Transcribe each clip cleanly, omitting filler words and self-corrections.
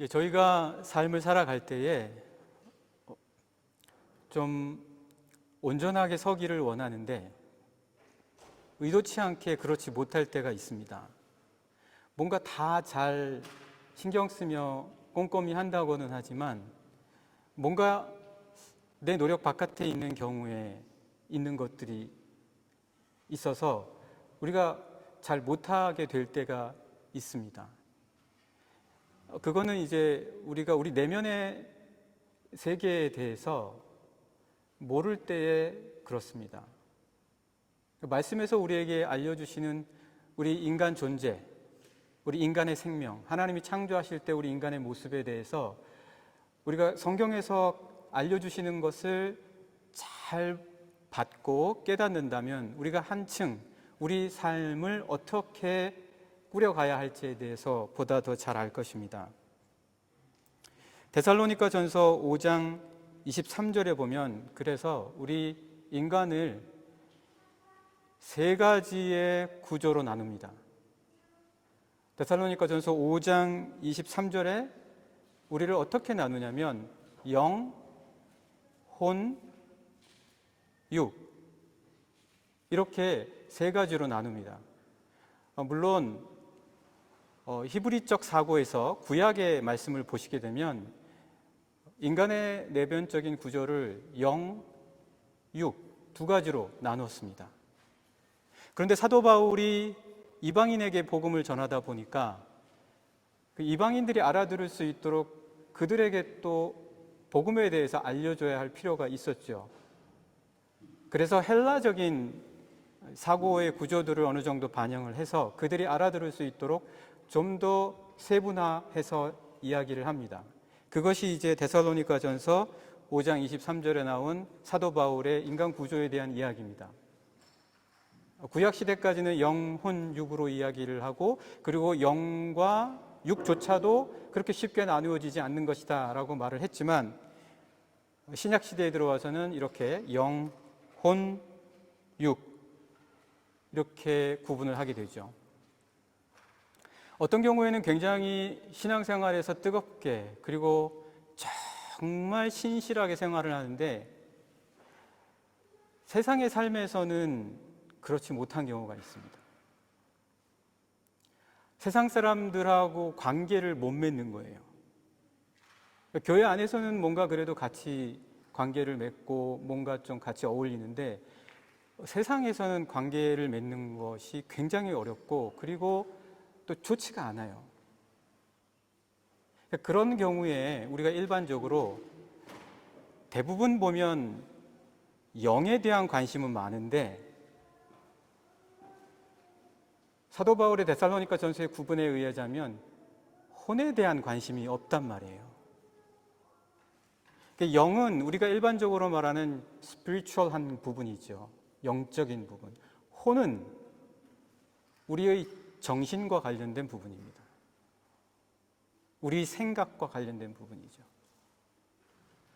저희가 삶을 살아갈 때에 좀 온전하게 서기를 원하는데 의도치 않게 그렇지 못할 때가 있습니다. 뭔가 다 잘 신경 쓰며 꼼꼼히 한다고는 하지만 뭔가 내 노력 바깥에 있는 경우에 있는 것들이 있어서 우리가 잘 못하게 될 때가 있습니다. 그거는 이제 우리가 우리 내면의 세계에 대해서 모를 때에 그렇습니다. 말씀에서 우리에게 알려주시는 우리 인간 존재, 우리 인간의 생명, 하나님이 창조하실 때 우리 인간의 모습에 대해서 우리가 성경에서 알려주시는 것을 잘 받고 깨닫는다면 우리가 한층 우리 삶을 어떻게 꾸려가야 할지에 대해서 보다 더 잘 알 것입니다. 데살로니가 전서 5장 23절에 보면 그래서 우리 인간을 세 가지의 구조로 나눕니다. 데살로니가 전서 5장 23절에 우리를 어떻게 나누냐면 영, 혼, 육 이렇게 세 가지로 나눕니다. 물론 히브리적 사고에서 구약의 말씀을 보시게 되면 인간의 내면적인 구조를 영, 육 두 가지로 나눴습니다. 그런데 사도 바울이 이방인에게 복음을 전하다 보니까 그 이방인들이 알아들을 수 있도록 그들에게 또 복음에 대해서 알려줘야 할 필요가 있었죠. 그래서 헬라적인 사고의 구조들을 어느 정도 반영을 해서 그들이 알아들을 수 있도록 좀 더 세분화해서 이야기를 합니다. 그것이 이제 데살로니가 전서 5장 23절에 나온 사도 바울의 인간 구조에 대한 이야기입니다. 구약 시대까지는 영, 혼, 육으로 이야기를 하고 그리고 영과 육조차도 그렇게 쉽게 나누어지지 않는 것이다 라고 말을 했지만 신약 시대에 들어와서는 이렇게 영, 혼, 육 이렇게 구분을 하게 되죠. 어떤 경우에는 굉장히 신앙생활에서 뜨겁게 그리고 정말 신실하게 생활을 하는데 세상의 삶에서는 그렇지 못한 경우가 있습니다. 세상 사람들하고 관계를 못 맺는 거예요. 교회 안에서는 뭔가 그래도 같이 관계를 맺고 뭔가 좀 같이 어울리는데 세상에서는 관계를 맺는 것이 굉장히 어렵고 그리고 또 좋지가 않아요. 그런 경우에 우리가 일반적으로 대부분 보면 영에 대한 관심은 많은데 사도 바울의 데살로니가 전서의 구분에 의하자면 혼에 대한 관심이 없단 말이에요. 영은 우리가 일반적으로 말하는 스피리추얼한 부분이죠. 영적인 부분. 혼은 우리의 정신과 관련된 부분입니다. 우리 생각과 관련된 부분이죠.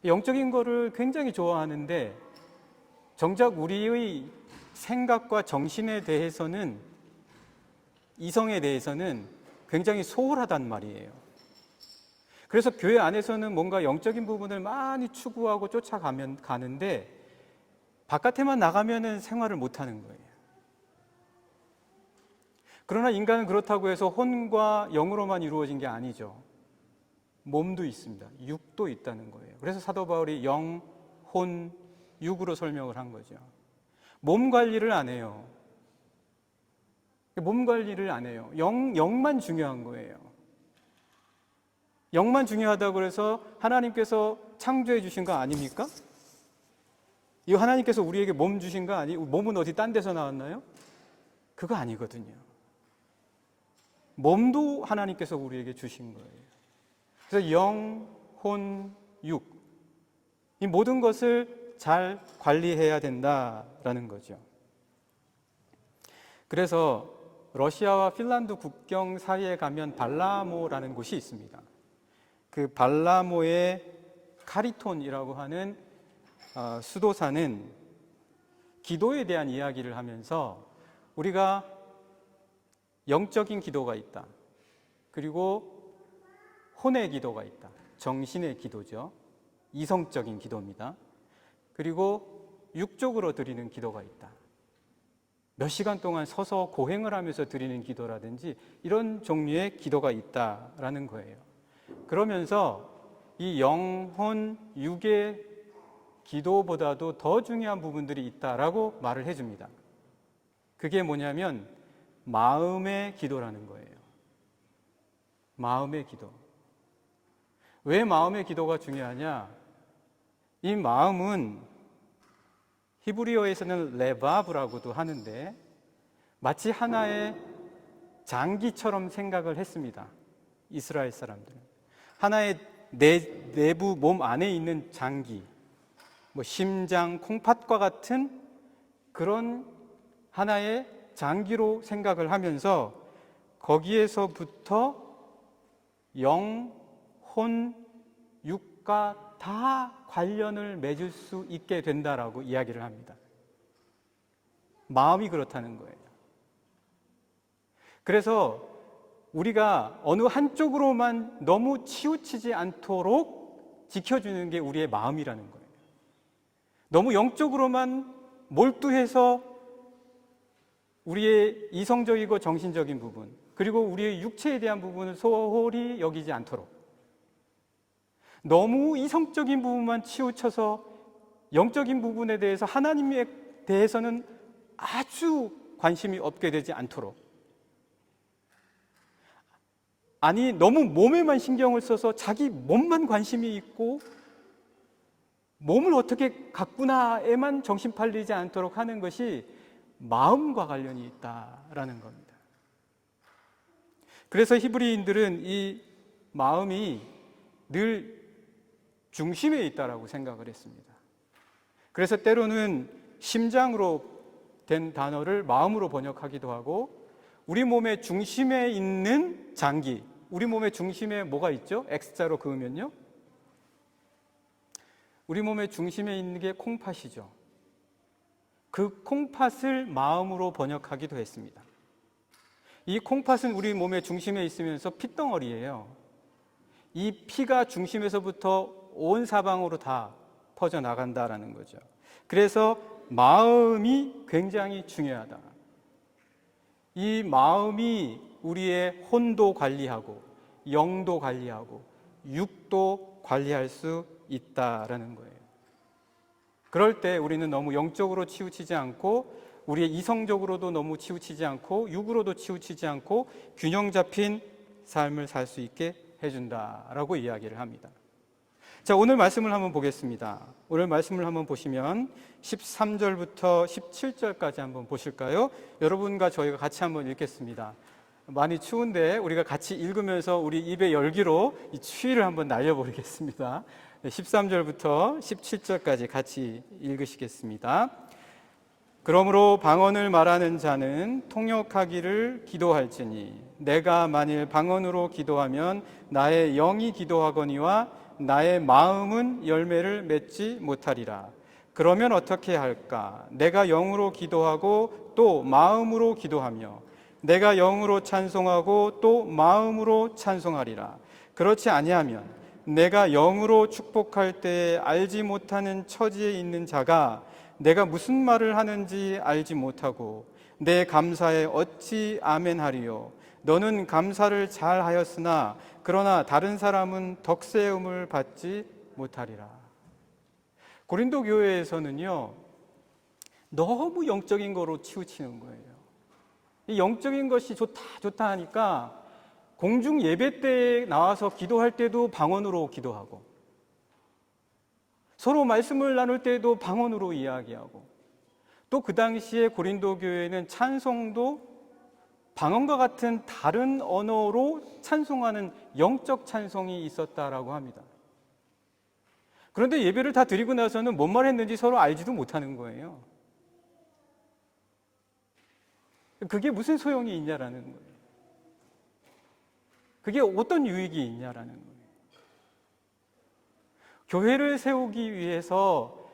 영적인 거를 굉장히 좋아하는데 정작 우리의 생각과 정신에 대해서는 이성에 대해서는 굉장히 소홀하단 말이에요. 그래서 교회 안에서는 뭔가 영적인 부분을 많이 추구하고 가는데 바깥에만 나가면은 생활을 못하는 거예요. 그러나 인간은 그렇다고 해서 혼과 영으로만 이루어진 게 아니죠. 몸도 있습니다. 육도 있다는 거예요. 그래서 사도 바울이 영, 혼, 육으로 설명을 한 거죠. 몸 관리를 안 해요. 몸 관리를 안 해요. 영만 중요한 거예요. 영만 중요하다고 해서 하나님께서 창조해 주신 거 아닙니까? 이 하나님께서 우리에게 몸 주신 거 아니? 몸은 어디 딴 데서 나왔나요? 그거 아니거든요. 몸도 하나님께서 우리에게 주신 거예요. 그래서 영, 혼, 육 이 모든 것을 잘 관리해야 된다라는 거죠. 그래서 러시아와 핀란드 국경 사이에 가면 발라모라는 곳이 있습니다. 그 발라모의 카리톤이라고 하는 수도사는 기도에 대한 이야기를 하면서 우리가 영적인 기도가 있다. 그리고 혼의 기도가 있다. 정신의 기도죠. 이성적인 기도입니다. 그리고 육적으로 드리는 기도가 있다. 몇 시간 동안 서서 고행을 하면서 드리는 기도라든지 이런 종류의 기도가 있다라는 거예요. 그러면서 이 영혼, 육의 기도보다도 더 중요한 부분들이 있다라고 말을 해줍니다. 그게 뭐냐면 마음의 기도라는 거예요. 마음의 기도. 왜 마음의 기도가 중요하냐? 이 마음은 히브리어에서는 레바브라고도 하는데 마치 하나의 장기처럼 생각을 했습니다. 이스라엘 사람들은. 하나의 내부 몸 안에 있는 장기, 심장, 콩팥과 같은 그런 하나의 장기로 생각을 하면서 거기에서부터 영, 혼, 육과 다 관련을 맺을 수 있게 된다라고 이야기를 합니다. 마음이 그렇다는 거예요. 그래서 우리가 어느 한쪽으로만 너무 치우치지 않도록 지켜주는 게 우리의 마음이라는 거예요. 너무 영적으로만 몰두해서 우리의 이성적이고 정신적인 부분, 그리고 우리의 육체에 대한 부분을 소홀히 여기지 않도록, 너무 이성적인 부분만 치우쳐서 영적인 부분에 대해서 하나님에 대해서는 아주 관심이 없게 되지 않도록, 아니 너무 몸에만 신경을 써서 자기 몸만 관심이 있고 몸을 어떻게 가꾸나에만 정신 팔리지 않도록 하는 것이 마음과 관련이 있다라는 겁니다. 그래서 히브리인들은 이 마음이 늘 중심에 있다라고 생각을 했습니다. 그래서 때로는 심장으로 된 단어를 마음으로 번역하기도 하고, 우리 몸의 중심에 있는 장기, 우리 몸의 중심에 뭐가 있죠? X자로 그으면요, 우리 몸의 중심에 있는 게 콩팥이죠. 그 콩팥을 마음으로 번역하기도 했습니다. 이 콩팥은 우리 몸의 중심에 있으면서 핏덩어리예요. 이 피가 중심에서부터 온 사방으로 다 퍼져나간다라는 거죠. 그래서 마음이 굉장히 중요하다. 이 마음이 우리의 혼도 관리하고 영도 관리하고 육도 관리할 수 있다라는 거예요. 그럴 때 우리는 너무 영적으로 치우치지 않고 우리의 이성적으로도 너무 치우치지 않고 육으로도 치우치지 않고 균형 잡힌 삶을 살 수 있게 해준다라고 이야기를 합니다. 자, 오늘 말씀을 한번 보겠습니다. 오늘 말씀을 한번 보시면 13절부터 17절까지 한번 보실까요? 여러분과 저희가 같이 한번 읽겠습니다. 많이 추운데 우리가 같이 읽으면서 우리 입의 열기로 이 추위를 한번 날려버리겠습니다. 13절부터 17절까지 같이 읽으시겠습니다. 그러므로 방언을 말하는 자는 통역하기를 기도할지니 내가 만일 방언으로 기도하면 나의 영이 기도하거니와 나의 마음은 열매를 맺지 못하리라. 그러면 어떻게 할까? 내가 영으로 기도하고 또 마음으로 기도하며 내가 영으로 찬송하고 또 마음으로 찬송하리라. 그렇지 아니하면 내가 영으로 축복할 때에 알지 못하는 처지에 있는 자가 내가 무슨 말을 하는지 알지 못하고 내 감사에 어찌 아멘하리요. 너는 감사를 잘 하였으나 그러나 다른 사람은 덕세움을 받지 못하리라. 고린도 교회에서는요, 너무 영적인 거로 치우치는 거예요. 이 영적인 것이 좋다 하니까 공중 예배 때 나와서 기도할 때도 방언으로 기도하고 서로 말씀을 나눌 때도 방언으로 이야기하고, 또 그 당시에 고린도 교회는 찬송도 방언과 같은 다른 언어로 찬송하는 영적 찬송이 있었다라고 합니다. 그런데 예배를 다 드리고 나서는 뭔 말 했는지 서로 알지도 못하는 거예요. 그게 무슨 소용이 있냐라는 거예요. 그게 어떤 유익이 있냐라는 거예요. 교회를 세우기 위해서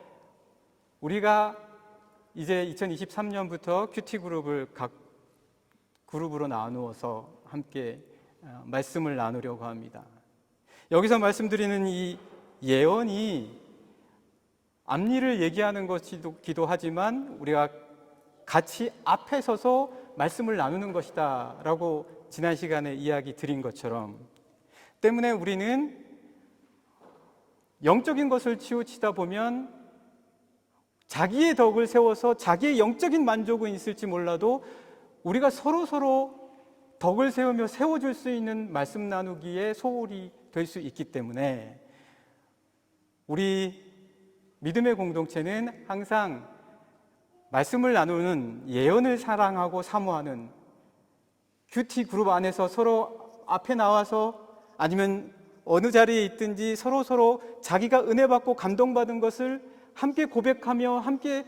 우리가 이제 2023년부터 큐티 그룹을 각 그룹으로 나누어서 함께 말씀을 나누려고 합니다. 여기서 말씀드리는 이 예언이 앞일을 얘기하는 것이기도 하지만 우리가 같이 앞에 서서 말씀을 나누는 것이다 라고 지난 시간에 이야기 드린 것처럼, 때문에 우리는 영적인 것을 치우치다 보면 자기의 덕을 세워서 자기의 영적인 만족은 있을지 몰라도 우리가 서로 덕을 세우며 세워줄 수 있는 말씀 나누기에 소홀히 될 수 있기 때문에 우리 믿음의 공동체는 항상 말씀을 나누는 예언을 사랑하고 사모하는 큐티 그룹 안에서 서로 앞에 나와서 아니면 어느 자리에 있든지 서로 자기가 은혜 받고 감동받은 것을 함께 고백하며 함께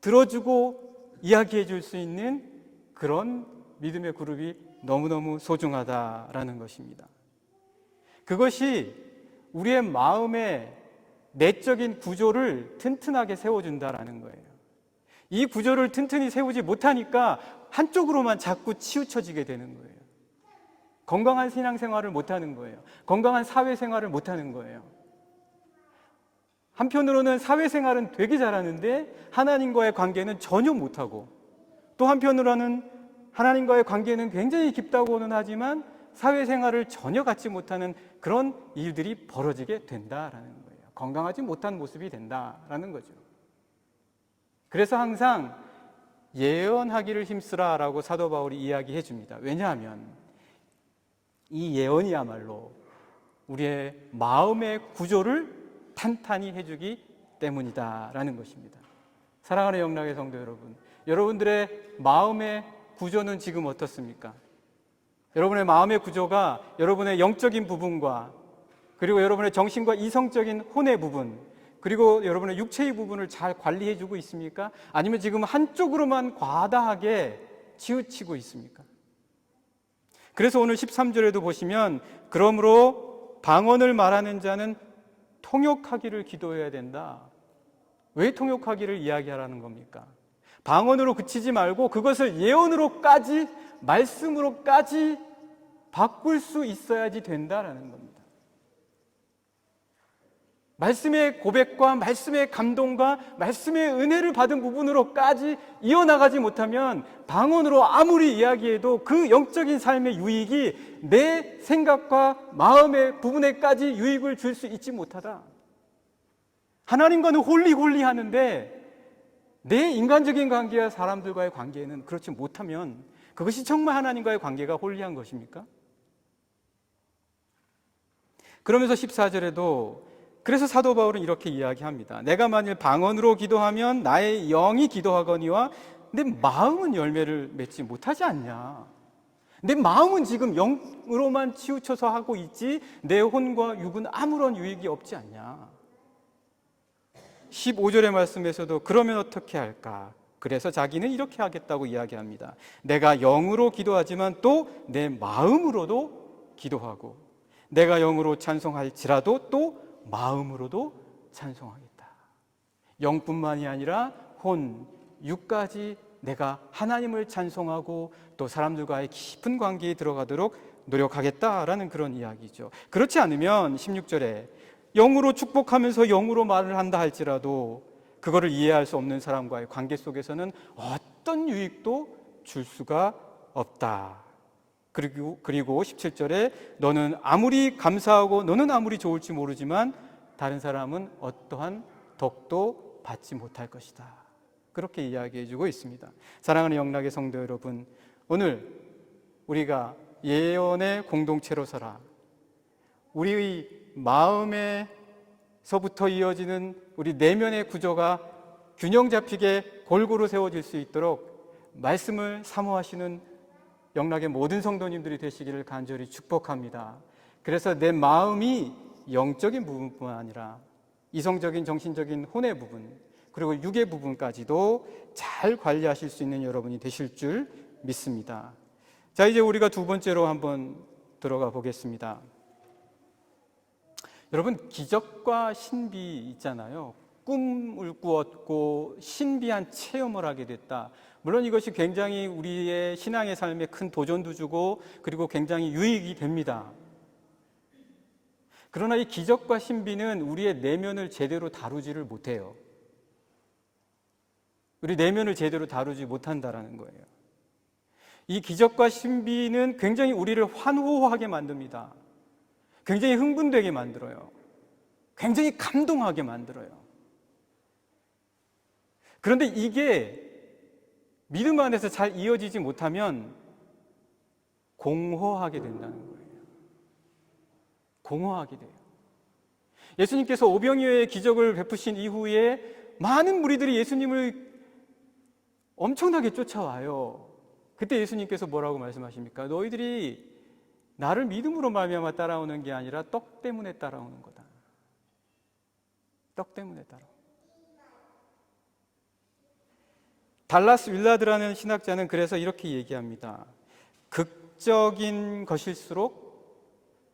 들어주고 이야기해 줄 수 있는 그런 믿음의 그룹이 너무너무 소중하다라는 것입니다. 그것이 우리의 마음의 내적인 구조를 튼튼하게 세워준다라는 거예요. 이 구조를 튼튼히 세우지 못하니까 한쪽으로만 자꾸 치우쳐지게 되는 거예요. 건강한 신앙생활을 못하는 거예요. 건강한 사회생활을 못하는 거예요. 한편으로는 사회생활은 되게 잘하는데 하나님과의 관계는 전혀 못하고, 또 한편으로는 하나님과의 관계는 굉장히 깊다고는 하지만 사회생활을 전혀 갖지 못하는 그런 일들이 벌어지게 된다라는 거예요. 건강하지 못한 모습이 된다라는 거죠. 그래서 항상 예언하기를 힘쓰라라고 사도 바울이 이야기해 줍니다. 왜냐하면 이 예언이야말로 우리의 마음의 구조를 탄탄히 해주기 때문이다라는 것입니다. 사랑하는 영락의 성도 여러분, 여러분들의 마음의 구조는 지금 어떻습니까? 여러분의 마음의 구조가 여러분의 영적인 부분과 그리고 여러분의 정신과 이성적인 혼의 부분, 그리고 여러분의 육체의 부분을 잘 관리해주고 있습니까? 아니면 지금 한쪽으로만 과다하게 치우치고 있습니까? 그래서 오늘 13절에도 보시면, 그러므로 방언을 말하는 자는 통역하기를 기도해야 된다. 왜 통역하기를 이야기하라는 겁니까? 방언으로 그치지 말고 그것을 예언으로까지, 말씀으로까지 바꿀 수 있어야지 된다라는 겁니다. 말씀의 고백과 말씀의 감동과 말씀의 은혜를 받은 부분으로까지 이어나가지 못하면 방언으로 아무리 이야기해도 그 영적인 삶의 유익이 내 생각과 마음의 부분에까지 유익을 줄 수 있지 못하다. 하나님과는 홀리 하는데 내 인간적인 관계와 사람들과의 관계는 그렇지 못하면 그것이 정말 하나님과의 관계가 홀리한 것입니까? 그러면서 14절에도 그래서 사도 바울은 이렇게 이야기합니다. 내가 만일 방언으로 기도하면 나의 영이 기도하거니와 내 마음은 열매를 맺지 못하지 않냐. 내 마음은 지금 영으로만 치우쳐서 하고 있지 내 혼과 육은 아무런 유익이 없지 않냐. 15절의 말씀에서도 그러면 어떻게 할까? 그래서 자기는 이렇게 하겠다고 이야기합니다. 내가 영으로 기도하지만 또 내 마음으로도 기도하고 내가 영으로 찬송할지라도 또 마음으로도 찬송하겠다. 영뿐만이 아니라 혼, 육까지 내가 하나님을 찬송하고 또 사람들과의 깊은 관계에 들어가도록 노력하겠다라는 그런 이야기죠. 그렇지 않으면 16절에 영으로 축복하면서 영으로 말을 한다 할지라도 그거를 이해할 수 없는 사람과의 관계 속에서는 어떤 유익도 줄 수가 없다. 그리고 17절에 너는 아무리 감사하고 너는 아무리 좋을지 모르지만 다른 사람은 어떠한 덕도 받지 못할 것이다. 그렇게 이야기해 주고 있습니다. 사랑하는 영락의 성도 여러분, 오늘 우리가 예언의 공동체로 서라. 우리의 마음에서부터 이어지는 우리 내면의 구조가 균형 잡히게 골고루 세워질 수 있도록 말씀을 사모하시는 영락의 모든 성도님들이 되시기를 간절히 축복합니다. 그래서 내 마음이 영적인 부분뿐만 아니라 이성적인 정신적인 혼의 부분 그리고 육의 부분까지도 잘 관리하실 수 있는 여러분이 되실 줄 믿습니다. 자, 이제 우리가 두 번째로 한번 들어가 보겠습니다. 여러분, 기적과 신비 있잖아요. 꿈을 꾸었고 신비한 체험을 하게 됐다. 물론 이것이 굉장히 우리의 신앙의 삶에 큰 도전도 주고 그리고 굉장히 유익이 됩니다. 그러나 이 기적과 신비는 우리의 내면을 제대로 다루지를 못해요. 우리 내면을 제대로 다루지 못한다라는 거예요. 이 기적과 신비는 굉장히 우리를 환호하게 만듭니다. 굉장히 흥분되게 만들어요. 굉장히 감동하게 만들어요. 그런데 이게 믿음 안에서 잘 이어지지 못하면 공허하게 된다는 거예요. 공허하게 돼요. 예수님께서 오병이어의 기적을 베푸신 이후에 많은 무리들이 예수님을 엄청나게 쫓아와요. 그때 예수님께서 뭐라고 말씀하십니까? 너희들이 나를 믿음으로 말미암아 따라오는 게 아니라 떡 때문에 따라오는 거다. 떡 때문에 따라오는 거다. 달라스 윌라드라는 신학자는 그래서 이렇게 얘기합니다. 극적인 것일수록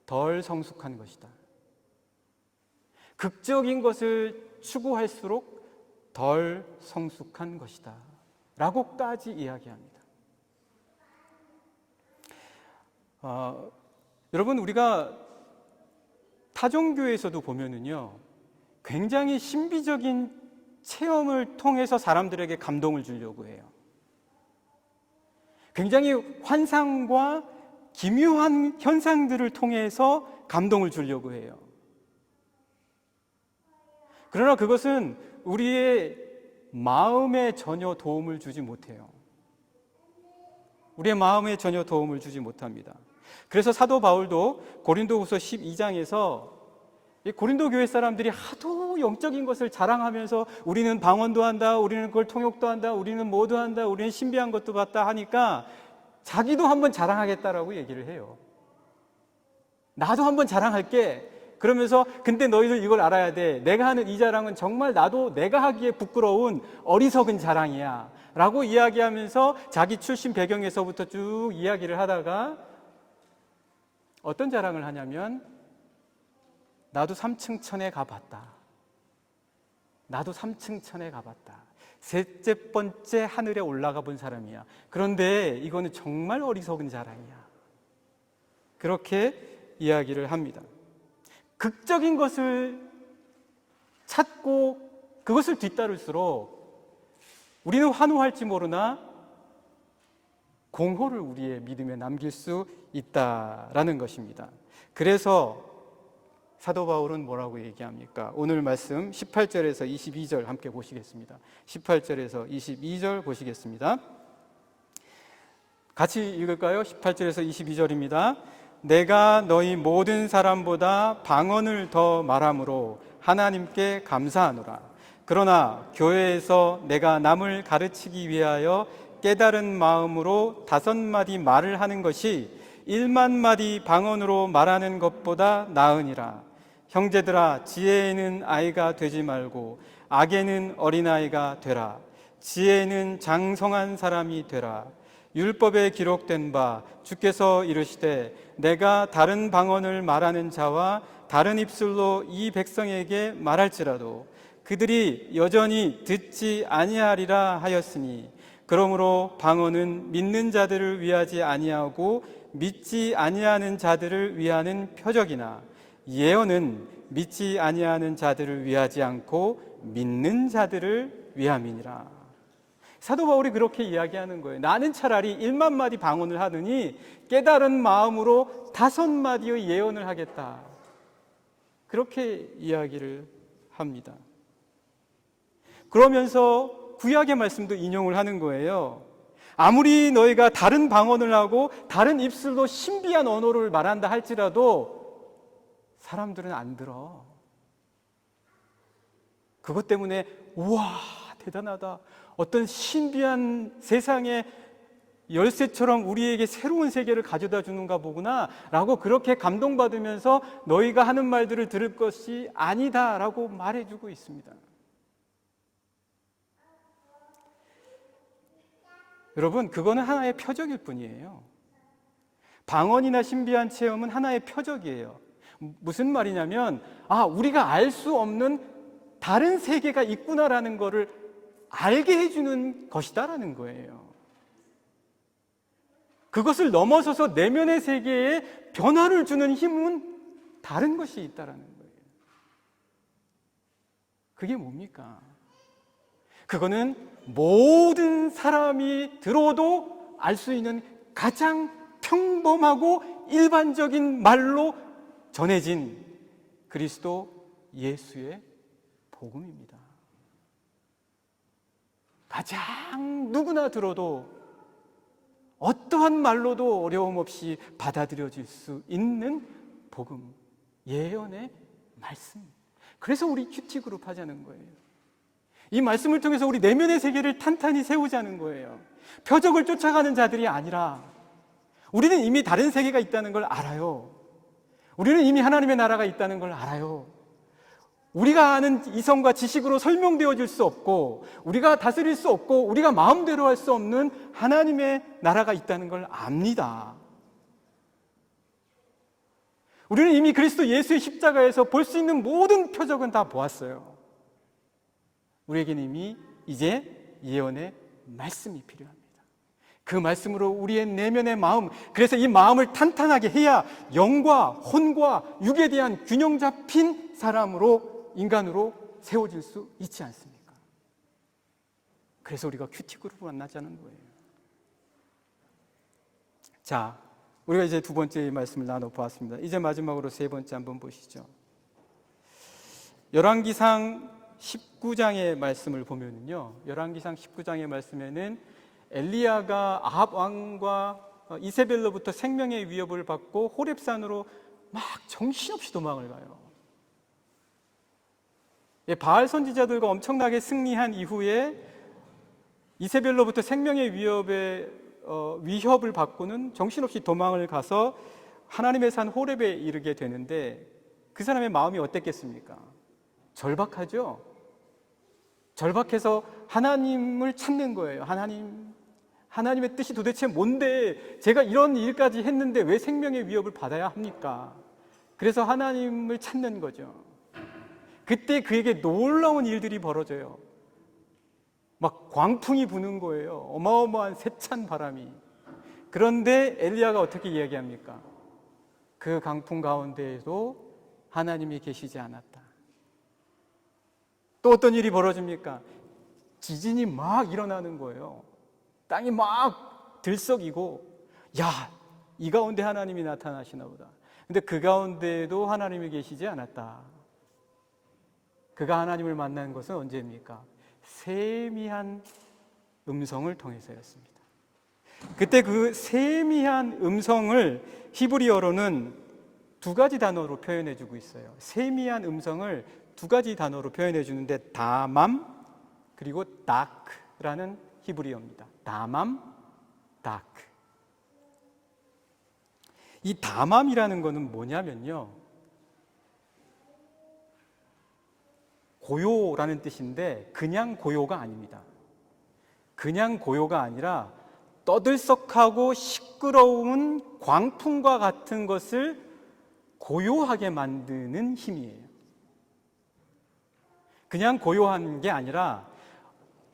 덜 성숙한 것이다. 극적인 것을 추구할수록 덜 성숙한 것이다. 라고까지 이야기합니다. 여러분, 우리가 타종교에서도 보면은요, 굉장히 신비적인 체험을 통해서 사람들에게 감동을 주려고 해요. 굉장히 환상과 기묘한 현상들을 통해서 감동을 주려고 해요. 그러나 그것은 우리의 마음에 전혀 도움을 주지 못해요. 우리의 마음에 전혀 도움을 주지 못합니다. 그래서 사도 바울도 고린도후서 12장에서 고린도 교회 사람들이 하도 영적인 것을 자랑하면서 우리는 방언도 한다, 우리는 그걸 통역도 한다, 우리는 뭐도 한다, 우리는 신비한 것도 봤다 하니까 자기도 한번 자랑하겠다라고 얘기를 해요. 나도 한번 자랑할게. 그러면서 근데 너희들 이걸 알아야 돼. 내가 하는 이 자랑은 정말 나도 내가 하기에 부끄러운 어리석은 자랑이야 라고 이야기하면서 자기 출신 배경에서부터 쭉 이야기를 하다가 어떤 자랑을 하냐면 나도 3층 천에 가봤다. 나도 3층 천에 가봤다. 셋째 번째 하늘에 올라가 본 사람이야. 그런데 이거는 정말 어리석은 자랑이야. 그렇게 이야기를 합니다. 극적인 것을 찾고 그것을 뒤따를수록 우리는 환호할지 모르나 공허를 우리의 믿음에 남길 수 있다라는 것입니다. 그래서 사도 바울은 뭐라고 얘기합니까? 오늘 말씀 18절에서 22절 함께 보시겠습니다. 18절에서 22절 보시겠습니다. 같이 읽을까요? 18절에서 22절입니다. 내가 너희 모든 사람보다 방언을 더 말함으로 하나님께 감사하노라. 그러나 교회에서 내가 남을 가르치기 위하여 깨달은 마음으로 5마디 말을 하는 것이 1만 마디 방언으로 말하는 것보다 나으니라. 형제들아, 지혜에는 아이가 되지 말고 악에는 어린아이가 되라. 지혜에는 장성한 사람이 되라. 율법에 기록된 바 주께서 이르시되 내가 다른 방언을 말하는 자와 다른 입술로 이 백성에게 말할지라도 그들이 여전히 듣지 아니하리라 하였으니 그러므로 방언은 믿는 자들을 위하지 아니하고 믿지 아니하는 자들을 위하는 표적이나 예언은 믿지 아니하는 자들을 위하지 않고 믿는 자들을 위함이니라. 사도 바울이 그렇게 이야기하는 거예요. 나는 차라리 1만 마디 방언을 하느니 깨달은 마음으로 5마디의 예언을 하겠다. 그렇게 이야기를 합니다. 그러면서 구약의 말씀도 인용을 하는 거예요. 아무리 너희가 다른 방언을 하고 다른 입술로 신비한 언어를 말한다 할지라도 사람들은 안 들어. 그것 때문에 우와 대단하다. 어떤 신비한 세상의 열쇠처럼 우리에게 새로운 세계를 가져다 주는가 보구나 라고 그렇게 감동받으면서 너희가 하는 말들을 들을 것이 아니다 라고 말해주고 있습니다. 여러분, 그거는 하나의 표적일 뿐이에요. 방언이나 신비한 체험은 하나의 표적이에요. 무슨 말이냐면 우리가 알 수 없는 다른 세계가 있구나라는 것을 알게 해주는 것이다라는 거예요. 그것을 넘어서서 내면의 세계에 변화를 주는 힘은 다른 것이 있다라는 거예요. 그게 뭡니까? 그거는 모든 사람이 들어도 알 수 있는 가장 평범하고 일반적인 말로 전해진 그리스도 예수의 복음입니다. 가장 누구나 들어도 어떠한 말로도 어려움 없이 받아들여질 수 있는 복음, 예언의 말씀. 그래서 우리 큐티그룹 하자는 거예요. 이 말씀을 통해서 우리 내면의 세계를 탄탄히 세우자는 거예요. 표적을 쫓아가는 자들이 아니라 우리는 이미 다른 세계가 있다는 걸 알아요. 우리는 이미 하나님의 나라가 있다는 걸 알아요. 우리가 아는 이성과 지식으로 설명되어질 수 없고 우리가 다스릴 수 없고 우리가 마음대로 할 수 없는 하나님의 나라가 있다는 걸 압니다. 우리는 이미 그리스도 예수의 십자가에서 볼 수 있는 모든 표적은 다 보았어요. 우리에게는 이미 이제 예언의 말씀이 필요합니다. 그 말씀으로 우리의 내면의 마음, 그래서 이 마음을 탄탄하게 해야 영과 혼과 육에 대한 균형 잡힌 사람으로, 인간으로 세워질 수 있지 않습니까? 그래서 우리가 큐티그룹을 만나자는 거예요. 자, 우리가 이제 두 번째 말씀을 나눠보았습니다. 이제 마지막으로 세 번째 한번 보시죠. 열왕기상 19장의 말씀을 보면은요, 열왕기상 19장의 말씀에는 엘리야가 아합 왕과 이세벨로부터 생명의 위협을 받고 호렙산으로 막 정신없이 도망을 가요. 바알 선지자들과 엄청나게 승리한 이후에 이세벨로부터 생명의 위협을 받고는 정신없이 도망을 가서 하나님의 산 호렙에 이르게 되는데 그 사람의 마음이 어땠겠습니까? 절박하죠? 절박해서 하나님을 찾는 거예요. 하나님의 뜻이 도대체 뭔데 제가 이런 일까지 했는데 왜 생명의 위협을 받아야 합니까? 그래서 하나님을 찾는 거죠. 그때 그에게 놀라운 일들이 벌어져요. 막 광풍이 부는 거예요. 어마어마한 세찬 바람이. 그런데 엘리야가 어떻게 이야기합니까? 그 강풍 가운데에도 하나님이 계시지 않았다. 또 어떤 일이 벌어집니까? 지진이 막 일어나는 거예요. 땅이 막 들썩이고, 야, 이 가운데 하나님이 나타나시나 보다. 근데 그 가운데에도 하나님이 계시지 않았다. 그가 하나님을 만난 것은 언제입니까? 세미한 음성을 통해서였습니다. 그때 그 세미한 음성을 히브리어로는 두 가지 단어로 표현해 주고 있어요. 세미한 음성을 두 가지 단어로 표현해 주는데 다맘 그리고 다크라는 히브리어입니다. 다맘, 다크. 이 다맘이라는 거는 뭐냐면요, 고요라는 뜻인데 그냥 고요가 아닙니다. 그냥 고요가 아니라 떠들썩하고 시끄러운 광풍과 같은 것을 고요하게 만드는 힘이에요. 그냥 고요한 게 아니라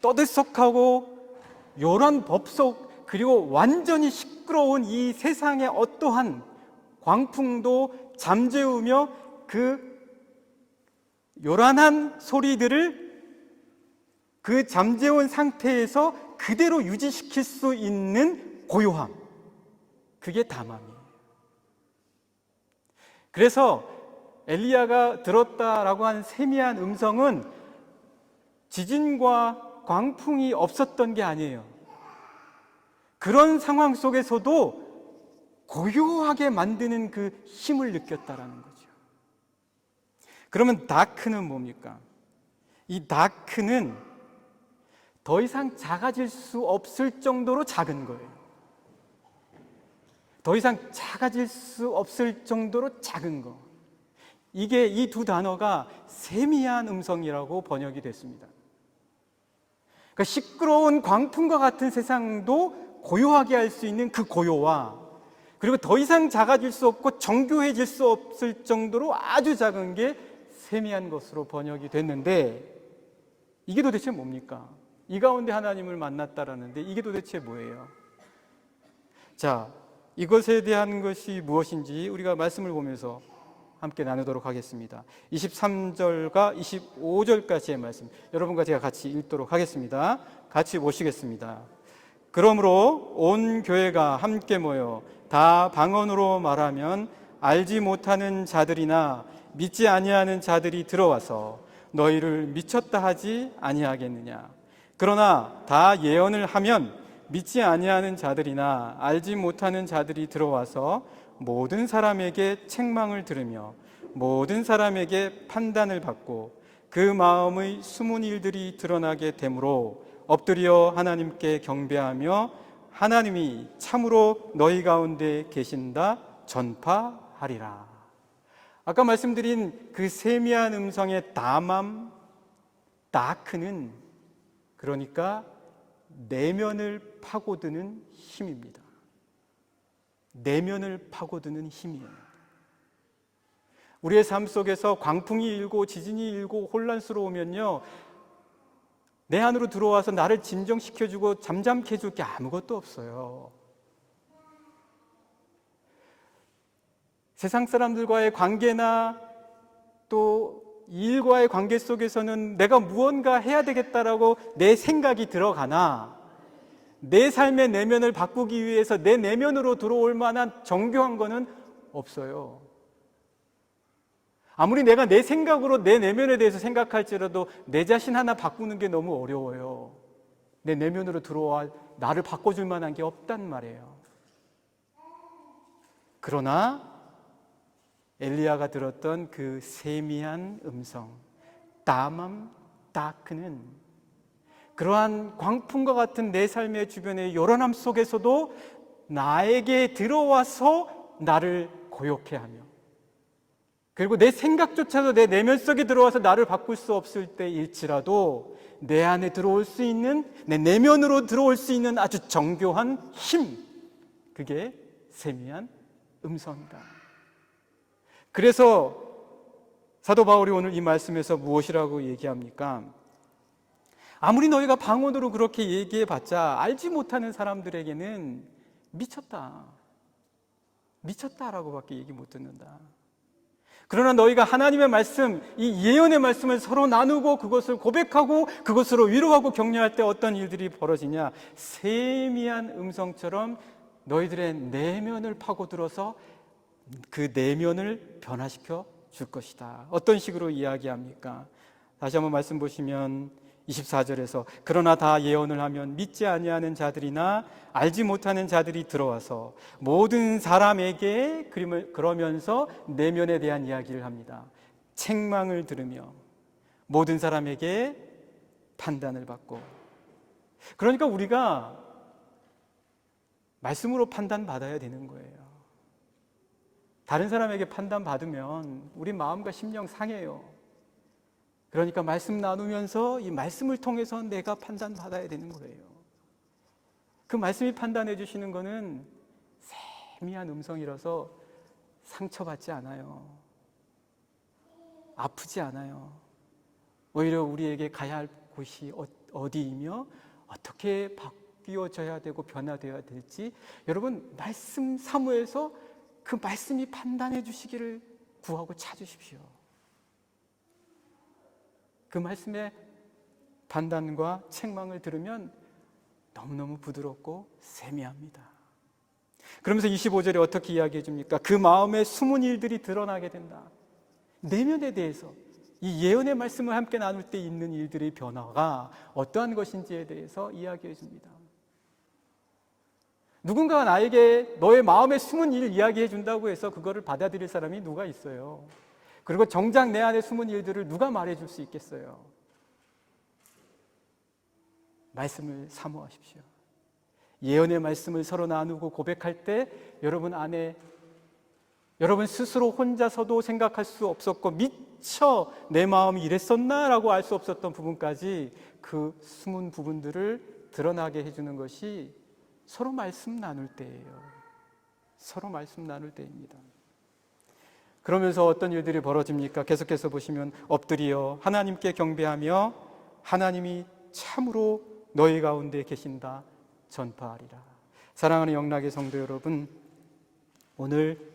떠들썩하고 요란 법석 그리고 완전히 시끄러운 이 세상의 어떠한 광풍도 잠재우며 그 요란한 소리들을 그 잠재운 상태에서 그대로 유지시킬 수 있는 고요함, 그게 다맘이에요. 그래서 엘리야가 들었다라고 한 세미한 음성은 지진과 광풍이 없었던 게 아니에요. 그런 상황 속에서도 고요하게 만드는 그 힘을 느꼈다라는 거죠. 그러면 다크는 뭡니까? 이 다크는 더 이상 작아질 수 없을 정도로 작은 거예요. 더 이상 작아질 수 없을 정도로 작은 거. 이게 이 두 단어가 세미한 음성이라고 번역이 됐습니다. 그러니까 시끄러운 광풍과 같은 세상도 고요하게 할 수 있는 그 고요와, 그리고 더 이상 작아질 수 없고 정교해질 수 없을 정도로 아주 작은 게 세미한 것으로 번역이 됐는데, 이게 도대체 뭡니까? 이 가운데 하나님을 만났다라는데 이게 도대체 뭐예요? 자, 이것에 대한 것이 무엇인지 우리가 말씀을 보면서 함께 나누도록 하겠습니다. 23절과 25절까지의 말씀, 여러분과 제가 같이 읽도록 하겠습니다. 같이 모시겠습니다. 그러므로 온 교회가 함께 모여 다 방언으로 말하면 알지 못하는 자들이나 믿지 아니하는 자들이 들어와서 너희를 미쳤다 하지 아니하겠느냐. 그러나 다 예언을 하면 믿지 아니하는 자들이나 알지 못하는 자들이 들어와서 모든 사람에게 책망을 들으며 모든 사람에게 판단을 받고 그 마음의 숨은 일들이 드러나게 되므로 엎드려 하나님께 경배하며 하나님이 참으로 너희 가운데 계신다 전파하리라. 아까 말씀드린 그 세미한 음성의 다맘, 다크는 그러니까 내면을 파고드는 힘입니다. 내면을 파고드는 힘이에요. 우리의 삶 속에서 광풍이 일고 지진이 일고 혼란스러우면요, 내 안으로 들어와서 나를 진정시켜주고 잠잠케 해줄 게 아무것도 없어요. 세상 사람들과의 관계나 또 일과의 관계 속에서는 내가 무언가 해야 되겠다라고 내 생각이 들어가나 내 삶의 내면을 바꾸기 위해서 내 내면으로 들어올 만한 정교한 거는 없어요. 아무리 내가 내 생각으로 내 내면에 대해서 생각할지라도 내 자신 하나 바꾸는 게 너무 어려워요. 내 내면으로 들어와 나를 바꿔줄 만한 게 없단 말이에요. 그러나 엘리야가 들었던 그 세미한 음성, 다맘, 다크는 그러한 광풍과 같은 내 삶의 주변의 요란함 속에서도 나에게 들어와서 나를 고요케 하며, 그리고 내 생각조차도 내 내면 속에 들어와서 나를 바꿀 수 없을 때일지라도 내 안에 들어올 수 있는, 내 내면으로 들어올 수 있는 아주 정교한 힘, 그게 세미한 음성이다. 그래서 사도 바울이 오늘 이 말씀에서 무엇이라고 얘기합니까? 아무리 너희가 방언으로 그렇게 얘기해봤자 알지 못하는 사람들에게는 미쳤다라고 밖에 얘기 못 듣는다. 그러나 너희가 하나님의 말씀, 이 예언의 말씀을 서로 나누고 그것을 고백하고 그것으로 위로하고 격려할 때 어떤 일들이 벌어지냐? 세미한 음성처럼 너희들의 내면을 파고들어서 그 내면을 변화시켜 줄 것이다. 어떤 식으로 이야기합니까? 다시 한번 말씀 보시면 24절에서 그러나 다 예언을 하면 믿지 아니하는 자들이나 알지 못하는 자들이 들어와서 모든 사람에게, 그러면서 내면에 대한 이야기를 합니다. 책망을 들으며 모든 사람에게 판단을 받고. 그러니까 우리가 말씀으로 판단받아야 되는 거예요. 다른 사람에게 판단받으면 우리 마음과 심령 상해요. 그러니까 말씀 나누면서 이 말씀을 통해서 내가 판단받아야 되는 거예요. 그 말씀이 판단해 주시는 거는 세미한 음성이라서 상처받지 않아요. 아프지 않아요. 오히려 우리에게 가야 할 곳이 어디이며 어떻게 바뀌어져야 되고 변화되어야 될지, 여러분 말씀 사무에서 그 말씀이 판단해 주시기를 구하고 찾으십시오. 그 말씀의 판단과 책망을 들으면 너무너무 부드럽고 세미합니다. 그러면서 25절에 어떻게 이야기해 줍니까? 그 마음에 숨은 일들이 드러나게 된다. 내면에 대해서 이 예언의 말씀을 함께 나눌 때 있는 일들의 변화가 어떠한 것인지에 대해서 이야기해 줍니다. 누군가가 나에게 너의 마음에 숨은 일 이야기해 준다고 해서 그거를 받아들일 사람이 누가 있어요? 그리고 정작 내 안에 숨은 일들을 누가 말해줄 수 있겠어요? 말씀을 사모하십시오. 예언의 말씀을 서로 나누고 고백할 때 여러분 안에, 여러분 스스로 혼자서도 생각할 수 없었고 미처 내 마음이 이랬었나? 라고 알 수 없었던 부분까지 그 숨은 부분들을 드러나게 해주는 것이 서로 말씀 나눌 때예요. 서로 말씀 나눌 때입니다. 그러면서 어떤 일들이 벌어집니까? 계속해서 보시면 엎드려 하나님께 경배하며 하나님이 참으로 너희 가운데 계신다 전파하리라. 사랑하는 영락의 성도 여러분, 오늘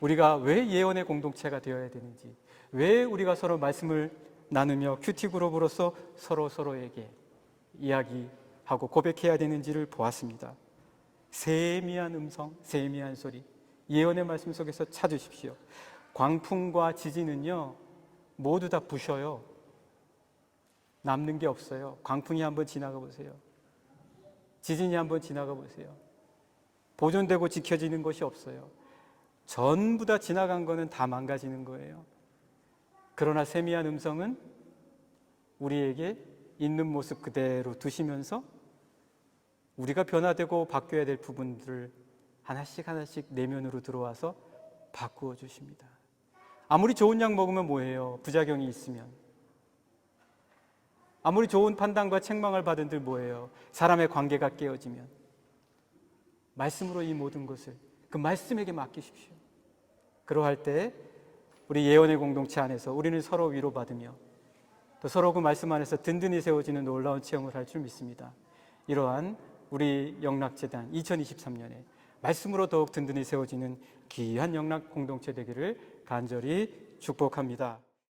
우리가 왜 예언의 공동체가 되어야 되는지, 왜 우리가 서로 말씀을 나누며 큐티 그룹으로서 서로에게 이야기하고 고백해야 되는지를 보았습니다. 세미한 음성, 세미한 소리, 예언의 말씀 속에서 찾으십시오. 광풍과 지진은요, 모두 다 부셔요. 남는 게 없어요. 광풍이 한번 지나가 보세요. 지진이 한번 지나가 보세요. 보존되고 지켜지는 것이 없어요. 전부 다 지나간 거는 다 망가지는 거예요. 그러나 세미한 음성은 우리에게 있는 모습 그대로 두시면서 우리가 변화되고 바뀌어야 될 부분들을 하나씩 내면으로 들어와서 바꾸어 주십니다. 아무리 좋은 약 먹으면 뭐예요? 부작용이 있으면. 아무리 좋은 판단과 책망을 받은들 뭐예요? 사람의 관계가 깨어지면. 말씀으로 이 모든 것을 그 말씀에게 맡기십시오. 그러할 때 우리 예언의 공동체 안에서 우리는 서로 위로받으며 또 서로 그 말씀 안에서 든든히 세워지는 놀라운 체험을 할 줄 믿습니다. 이러한 우리 영락재단 2023년에 말씀으로 더욱 든든히 세워지는 귀한 영락 공동체 되기를 간절히 축복합니다.